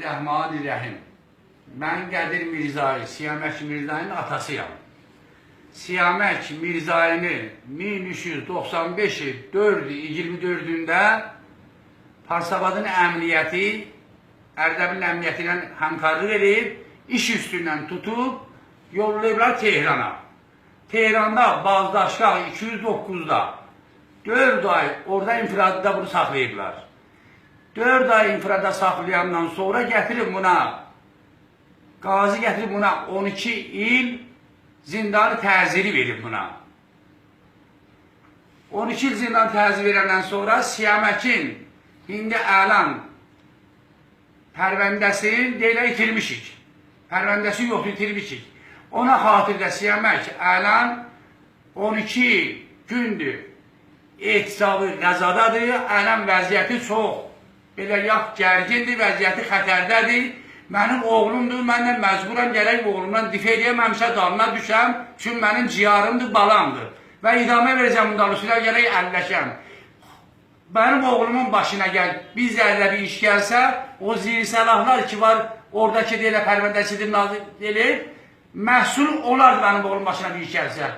Rəhmanirrahim. Mən Qədir Mirzai, Siyamək Mirzayinin atasıyam. Siyamək Mirzayini 1395 4-24-də Parsabadın əmniyyəti Ərdəbilin əmniyyəti ilə həmkarlıq edib, iş üstündən tutub, yollayıblar Tehrana. Tehranda Bazdaşqaq 209'da 4 ay orada infiradıda bunu saxlayıblar. 4 ay infirada saxlayandan sonra gətirib buna, qazi gətirib buna 12 il zindanı təziri verib buna. 12 il zindanı təziri verəndən sonra Siyaməkin indi əlan pərvəndəsini deyilə itirmişik. Pərvəndəsi yoxdur, itirmişik. Ona xatirdə Siyamək əlan 12 gündür ehtisabı qəzadadır, əlan vəziyyəti çox. Belə yax gərgindir, vəziyyəti xətərdədir. Mənim oğlumdur, mən də məcburam gələk oğlumdan difə edəməmişə dalına düşəm. Çünki mənim ciyarımdır, balamdır. Və idamə verəcəm bundan üstülə gələk əlləşəm. Mənim oğlumun başına gəl, biz əllə bir iş gəlsə, o ziri səlahlar ki var, oradakı deyilə pərvəndəsidir, nazir deyilir, məhsul olardı mənim oğlum başına bir iş gəlsə.